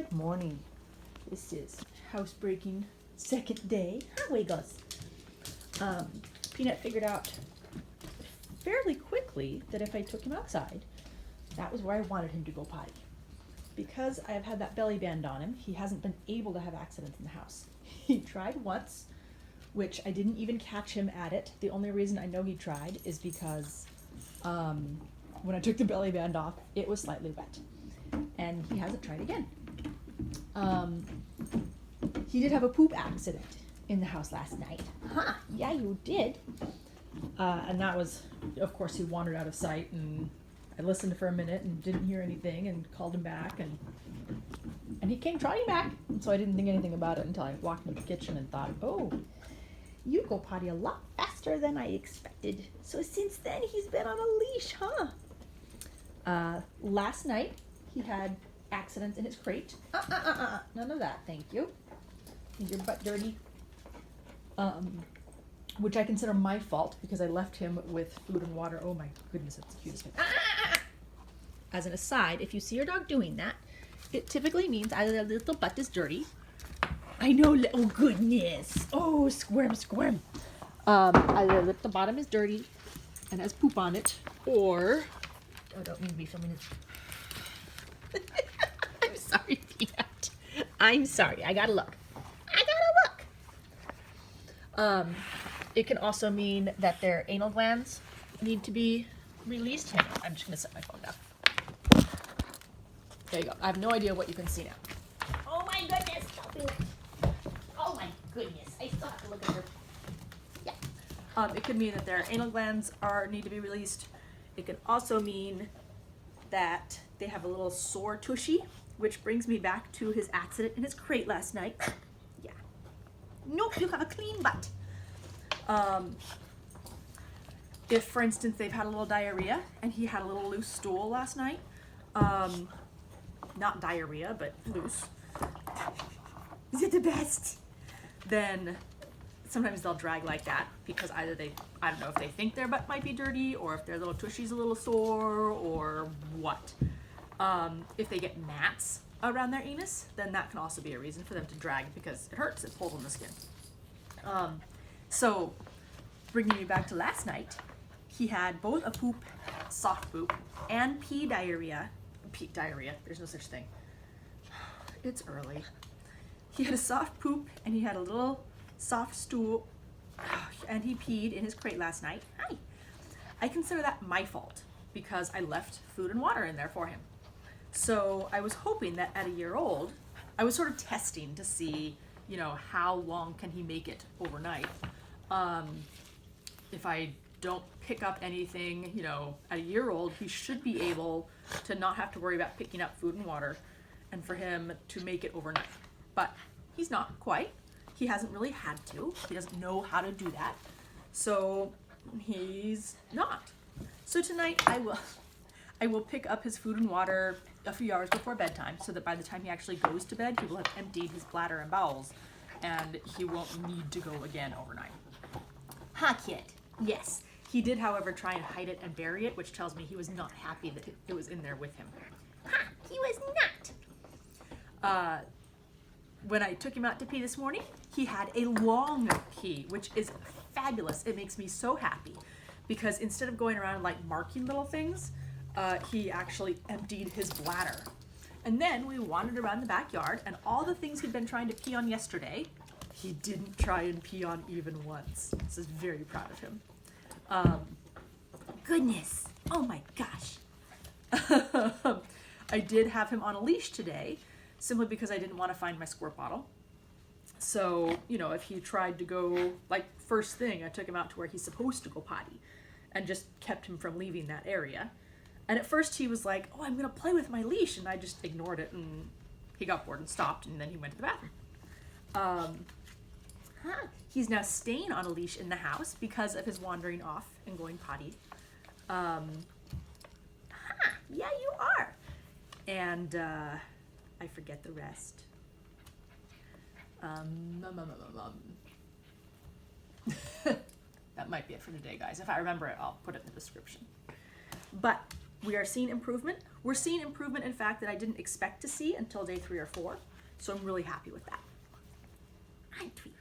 Good morning. This is housebreaking second day. Highway goes. Peanut figured out fairly quickly that if I took him outside, that was where I wanted him to go potty. Because I have had that belly band on him, he hasn't been able to have accidents in the house. He tried once, which I didn't even catch him at it. The only reason I know he tried is because when I took the belly band off, it was slightly wet. And he hasn't tried again. He did have a poop accident in the house last night. Huh, yeah, you did. And that was, of course, he wandered out of sight, and I listened for a minute and didn't hear anything and called him back, and he came trotting back. And so I didn't think anything about it until I walked into the kitchen and thought, oh, you go potty a lot faster than I expected. So since then, he's been on a leash, huh? Last night, he had accidents in his crate. None of that, thank you. Your butt dirty. Which I consider my fault because I left him with food and water. Oh my goodness, that's the cutest thing. As an aside, if you see your dog doing that, it typically means either their little butt is dirty. I know, oh goodness. Oh, squirm, squirm. Either the bottom is dirty and has poop on it, or, oh, don't need to be filming this. I'm sorry, Peanut. I'm sorry, I gotta look. It can also mean that their anal glands need to be released. Hang on, I'm just gonna set my phone down. There you go. I have no idea what you can see now. Oh my goodness, don't do it. Oh my goodness, I still have to look at her. Yeah. It could mean that their anal glands need to be released. It could also mean that they have a little sore tushy, which brings me back to his accident in his crate last night. Yeah. Nope, you have a clean butt. If, for instance, they've had a little diarrhea and he had a little loose stool last night, not diarrhea, but loose. Is it the best? Then sometimes they'll drag like that because either I don't know if they think their butt might be dirty or if their little tushy's a little sore or what. If they get gnats around their anus, then that can also be a reason for them to drag because it hurts, it pulls on the skin. So, bringing me back to last night, he had both a poop, soft poop, and pee diarrhea. Pee diarrhea, there's no such thing. It's early. He had a soft poop, and he had a little soft stool, and he peed in his crate last night. Hi. I consider that my fault, because I left food and water in there for him. So, I was hoping that at a year old, I was sort of testing to see, you know, how long can he make it overnight. If I don't pick up anything, you know, at a year old, he should be able to not have to worry about picking up food and water and for him to make it overnight. But he's not quite. He hasn't really had to. He doesn't know how to do that. So he's not. So tonight I will pick up his food and water a few hours before bedtime so that by the time he actually goes to bed, he will have emptied his bladder and bowels and he won't need to go again overnight. Ha, kid. Yes. He did, however, try and hide it and bury it, which tells me he was not happy that it was in there with him. Ha, he was not. When I took him out to pee this morning, he had a long pee, which is fabulous. It makes me so happy because instead of going around like marking little things, he actually emptied his bladder. And then we wandered around the backyard, and all the things he'd been trying to pee on yesterday, he didn't try and pee on even once. So I was very proud of him. Goodness. Oh my gosh. I did have him on a leash today, simply because I didn't want to find my squirt bottle. So, you know, if he tried to go, like first thing, I took him out to where he's supposed to go potty and just kept him from leaving that area. And at first he was like, oh, I'm going to play with my leash. And I just ignored it and he got bored and stopped and then he went to the bathroom. He's now staying on a leash in the house because of his wandering off and going potty. Yeah, you are. And I forget the rest. That might be it for today, guys. If I remember it, I'll put it in the description. But We are seeing improvement. We're seeing improvement, in fact, that I didn't expect to see until day 3 or 4. So I'm really happy with that. Right, Tweet.